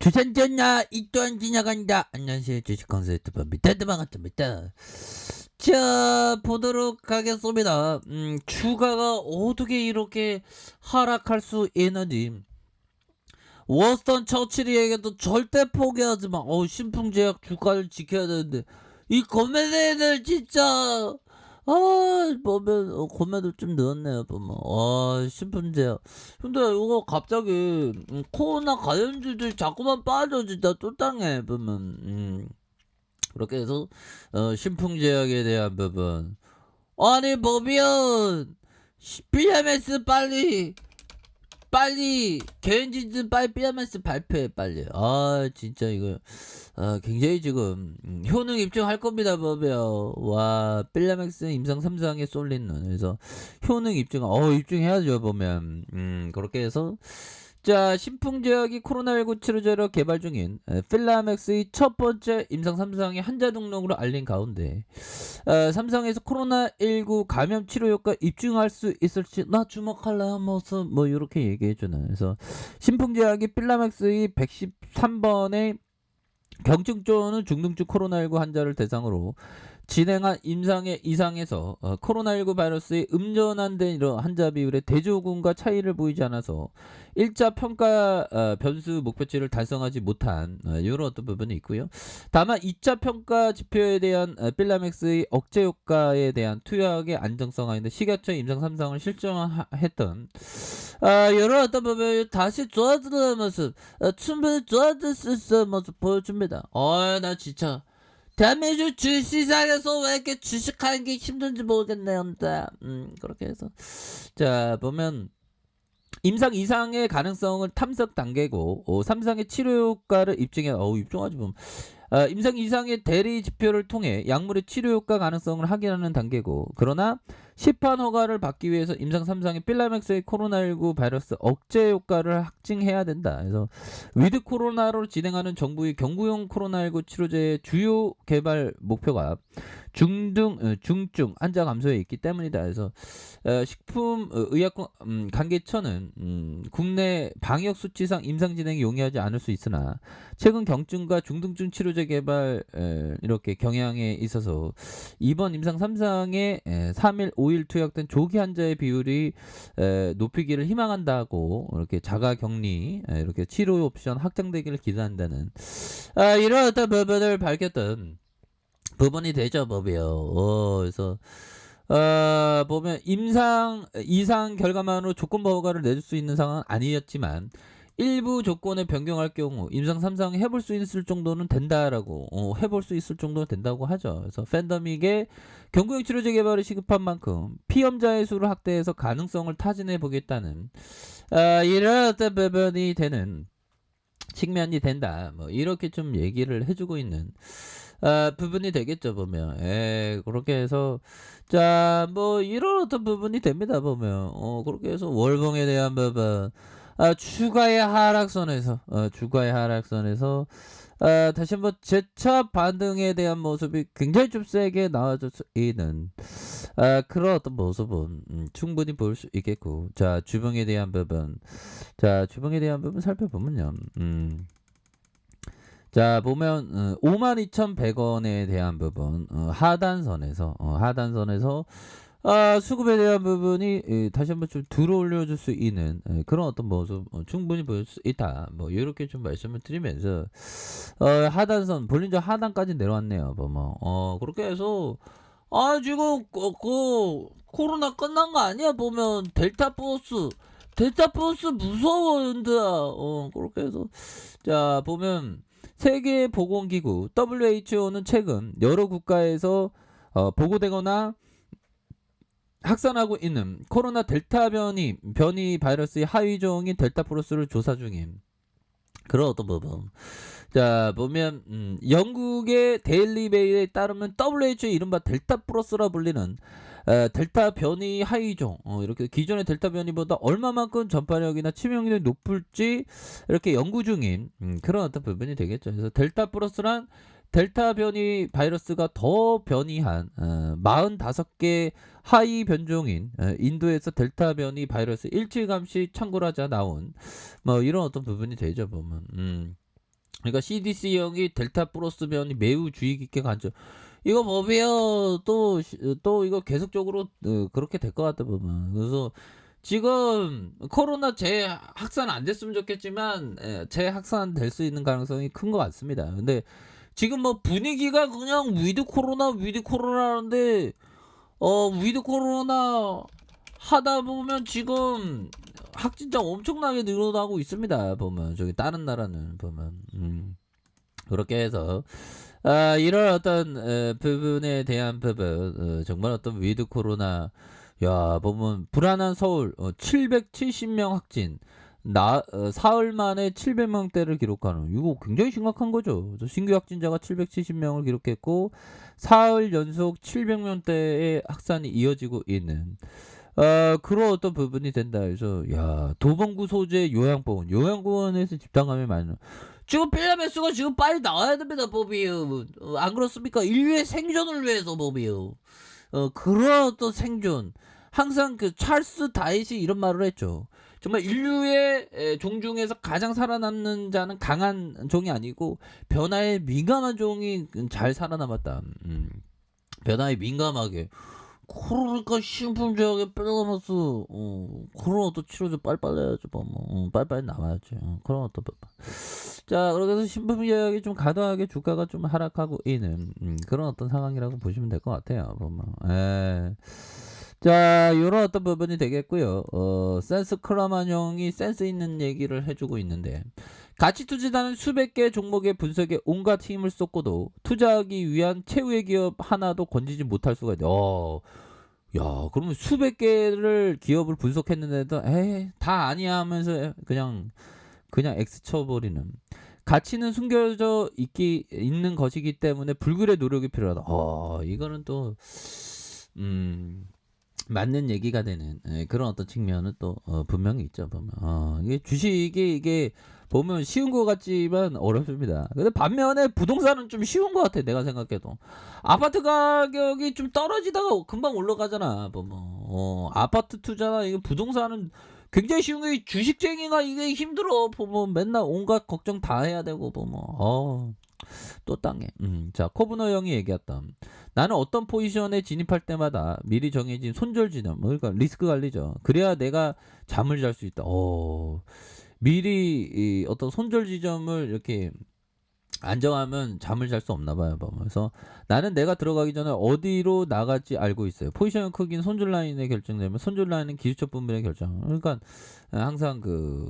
주산전나 이 또한 지나간다. 안녕하세요, 주식kon설 유튜버 밑에도 반갑습니다. 자, 보도록 하겠습니다. 주가가 어떻게 이렇게 하락할 수 있는지. 워스턴 처칠이 얘기해도 절대 포기하지 마. 신풍제약 주가를 지켜야 되는데 이 거매들 진짜 보면 거매도 좀 늘었네요. 보면 신풍제약. 근데 이거 갑자기 코로나 감염주들 자꾸만 빠져. 진짜 또 땅에 보면 그렇게 해서 신풍제약에 대한 부분, 아니 보면 BMS 빨리 개인진진 빨리 BMS 발표해 빨리. 진짜 이거 굉장히 지금 효능 입증할 겁니다. 보면 와 BMS 임상 3상에 쏠리는, 그래서 효능 입증 입증해야죠. 보면 그렇게 해서 자, 신풍제약이 코로나19 치료제로 개발 중인 필라맥스의 첫 번째 임상 3상의 환자 등록으로 알린 가운데 3상에서 코로나19 감염 치료 효과 입증할 수 있을지 나 주목할래 모습 이렇게 얘기해주는. 그래서 신풍제약이 필라맥스의 113번의 경증조는 중등증 코로나19 환자를 대상으로 진행한 임상의 이상에서 코로나19 바이러스의 음전환된 이런 환자 비율의 대조군과 차이를 보이지 않아서 1차 평가 변수 목표치를 달성하지 못한 이런 어떤 부분이 있고요. 다만 2차 평가 지표에 대한 필라맥스의 억제 효과에 대한 투약의 안정성과 있는 식약처 임상 3상을 실정했던 이런 어떤 부분이 다시 좋아지는 모습, 충분히 좋아질 수 있는 모습 보여줍니다. 나 진짜 대한민국 주식시장에서 왜 이렇게 주식하는 게 힘든지 모르겠네요. 근데 그렇게 해서 자 보면 임상 이상의 가능성을 탐색 단계고 3상의 치료 효과를 입증하지 보면 임상 이상의 대리 지표를 통해 약물의 치료 효과 가능성을 확인하는 단계고, 그러나 시판 허가를 받기 위해서 임상 3상의 필라맥스의 코로나19 바이러스 억제 효과를 확증해야 된다. 그래서 위드 코로나로 진행하는 정부의 경구용 코로나19 치료제의 주요 개발 목표가 중증 환자 감소에 있기 때문이다. 그래서 식품의약품 관계처는 국내 방역 수치상 임상 진행이 용이하지 않을 수 있으나 최근 경증과 중등증 치료제 개발 이렇게 경향에 있어서 이번 임상 3상에 3일 5일 투약된 조기 환자의 비율이 높이기를 희망한다고 이렇게 자가격리 이렇게 치료 옵션 확장되기를 기대한다는 이런 어떤 부분을 밝혔던 부분이 되죠. 법이요. 그래서 보면 임상 이상 결과만으로 조건부 허가를 내줄 수 있는 상황은 아니었지만 일부 조건을 변경할 경우 임상 3상 해볼 수 있을 정도는 된다라고 해볼 수 있을 정도는 된다고 하죠. 그래서 팬데믹의 경구용 치료제 개발이 시급한 만큼 피험자의 수를 확대해서 가능성을 타진해 보겠다는 이런 어떤 부분이 되는 측면이 된다. 이렇게 좀 얘기를 해주고 있는 부분이 되겠죠. 보면 그렇게 해서 자 이런 어떤 부분이 됩니다. 보면 그렇게 해서 월봉에 대한 부분, 주가의 하락선에서 다시 한번 재차 반등에 대한 모습이 굉장히 좀 세게 나와져 있는 그런 어떤 모습은 충분히 볼 수 있겠고, 자 주봉에 대한 부분, 살펴보면요. 자 보면 52,100원에 대한 부분, 하단선에서 수급에 대한 부분이 다시 한번 좀 들어올려줄 수 있는 그런 어떤 모습 충분히 보일 수 있다. 이렇게 좀 말씀을 드리면서 하단선 볼린저 하단까지 내려왔네요. 보면 그렇게 해서 지금 코로나 끝난 거 아니야? 보면 델타 플러스 무서워. 근데 그렇게 해서 자 보면 세계보건기구 WHO는 최근 여러 국가에서 보고되거나 확산하고 있는 코로나 델타 변이 바이러스의 하위종인 델타 플러스를 조사 중인 그런 어떤 부분. 자 보면 영국의 데일리 메일에 따르면 WHO 이른바 델타 플러스라 불리는 델타 변이 하위종, 이렇게 기존의 델타 변이보다 얼마만큼 전파력이나 치명률이 높을지 이렇게 연구 중인 그런 어떤 부분이 되겠죠. 그래서 델타 플러스란 델타 변이 바이러스가 더 변이한 45개 하위 변종인 인도에서 델타 변이 바이러스 일치감시 참고하자 나온 이런 어떤 부분이 되죠. 보면 그러니까 CDC형이 델타 플러스 변이 매우 주의 깊게 관찰. 이거 보면 또 이거 계속적으로 그렇게 될 것 같다 보면. 그래서 지금 코로나 재확산 안 됐으면 좋겠지만 재확산 될 수 있는 가능성이 큰 것 같습니다. 근데 지금 뭐 분위기가 그냥 위드 코로나인데 위드 코로나 하다 보면 지금 확진자 엄청나게 늘어나고 있습니다. 보면 저기 다른 나라는 보면 그렇게 해서 이런 어떤 부분에 대한 부분 정말 어떤 위드 코로나 야 보면 불안한 서울 770명 확진 사흘 만에 700명대를 기록하는 이거 굉장히 심각한 거죠. 그래서 신규 확진자가 770명을 기록했고 사흘 연속 700명대의 확산이 이어지고 있는 그런 어떤 부분이 된다. 그래서 야 도봉구 소재 요양보건에서 집단감염이 많이 나. 지금 필라메스가 지금 빨리 나와야 됩니다, 법이요. 안 그렇습니까? 인류의 생존을 위해서 법이요. 그런 어떤 생존. 항상 그 찰스 다윗이 이런 말을 했죠. 정말 인류의 종 중에서 가장 살아남는 자는 강한 종이 아니고 변화에 민감한 종이 잘 살아남았다. 변화에 민감하게. 그러니까 신품제약에 뺄라면서 그런 어떤 치료제 빨리빨리 해야지 뭐 빨리빨리 나와야지 그런 어떤 자 그렇게 해서 신품제약이 좀 과도하게 주가가 좀 하락하고 있는 그런 어떤 상황이라고 보시면 될 것 같아요 보면 자 요런 어떤 부분이 되겠고요 센스 크라만형이 센스 있는 얘기를 해주고 있는데 가치 투자자는 수백 개 종목의 분석에 온갖 힘을 쏟고도 투자하기 위한 최후의 기업 하나도 건지지 못할 수가 있다. 야, 그러면 수백 개를 기업을 분석했는데도 에이, 다 아니야 하면서 그냥 X 쳐버리는. 가치는 숨겨져 있는 것이기 때문에 불굴의 노력이 필요하다. 이거는 또 맞는 얘기가 되는 그런 어떤 측면은 또 분명히 있죠 보면 이게 주식이 이게 보면 쉬운 것 같지만 어렵습니다. 근데 반면에 부동산은 좀 쉬운 것 같아 내가 생각해도 아파트 가격이 좀 떨어지다가 금방 올라가잖아 보면 아파트 투자나 이게 부동산은 굉장히 쉬운 게 주식쟁이가 이게 힘들어 보면 맨날 온갖 걱정 다 해야 되고 보면 또 땅에. 자, 코브너 형이 얘기했던 나는 어떤 포지션에 진입할 때마다 미리 정해진 손절 지점, 그러니까 리스크 관리죠. 그래야 내가 잠을 잘 수 있다. 미리 어떤 손절 지점을 이렇게 안 정하면 잠을 잘 수 없나 봐요. 그래서 나는 내가 들어가기 전에 어디로 나갈지 알고 있어요. 포지션 크기는 손절 라인에 결정되면 손절 라인은 기술적 부분에 결정. 그러니까 항상 그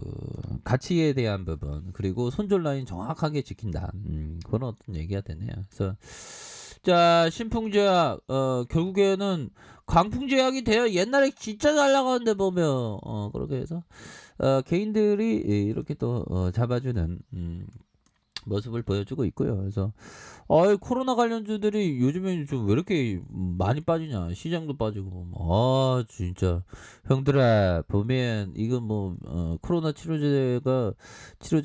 가치에 대한 부분 그리고 손절 라인 정확하게 지킨다. 그런 어떤 얘기가 되네요. 그래서 자 신풍제약 결국에는 광풍제약이 돼요. 옛날에 진짜 잘 나가는데 보면 그렇게 해서 개인들이 이렇게 또 잡아주는 모습을 보여주고 있고요. 그래서 코로나 관련주들이 요즘에 좀 왜 이렇게 많이 빠지냐 시장도 빠지고 진짜 형들아 보면 이건 뭐 코로나 치료제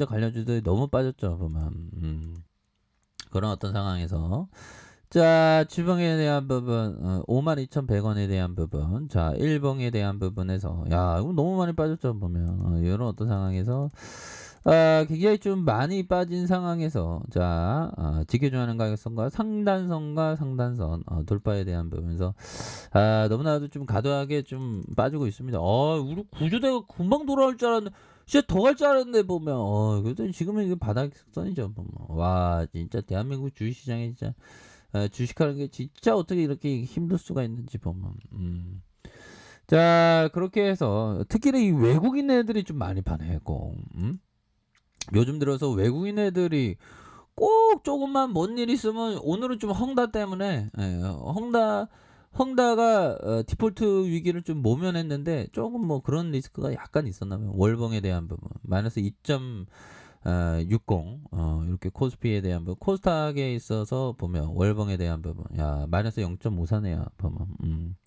관련주들이 너무 빠졌죠 보면 그런 어떤 상황에서 자 지붕에 대한 부분 52,100원에 대한 부분 자 일봉에 대한 부분에서 야 이거 너무 많이 빠졌죠 보면 이런 어떤 상황에서 굉장히 좀 많이 빠진 상황에서 자 지켜줘하는 가격선과 상단선 돌파에 대한 부분에서 너무나도 좀 과도하게 좀 빠지고 있습니다. 우리 구조대가 금방 돌아올 줄 알았는데 진짜 더 갈 줄 알았는데 보면 그래도 지금은 이게 바닥선이죠 보면 와 진짜 대한민국 주식시장에 진짜 주식하는 게 진짜 어떻게 이렇게 힘들 수가 있는지 보면 자 그렇게 해서 특히 이 외국인 애들이 좀 많이 반해고 요즘 들어서 외국인 애들이 꼭 조금만 뭔 일 있으면 오늘은 좀 헝다 때문에 헝다가 디폴트 위기를 좀 모면했는데 조금 뭐 그런 리스크가 약간 있었나 봐요. 월봉에 대한 부분 마이너스 2.60 이렇게 코스피에 대한 부분 코스닥에 있어서 보면 월봉에 대한 부분 야 마이너스 0.54네요 보면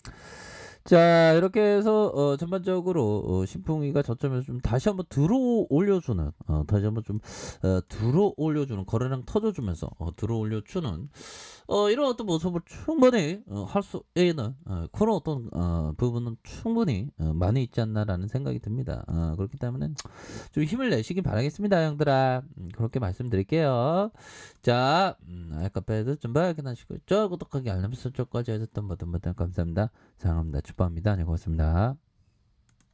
자 이렇게 해서 전반적으로 신풍이가 저점에서 좀 다시 한번 들어올려 주는 다시 한번 좀 들어올려 주는 거래량 터져 주면서 들어올려 주는 이런 어떤 모습을 충분히 할 수 있는 그런 어떤 부분은 충분히 많이 있지 않나라는 생각이 듭니다. 그렇기 때문에 좀 힘을 내시길 바라겠습니다, 형들아. 그렇게 말씀드릴게요. 자, 알카페드 좀 발견하시고, 구독하기 알람 설정까지 해줬던 모든 분들 감사합니다. 사랑합니다. 축복합니다. 네, 고맙습니다.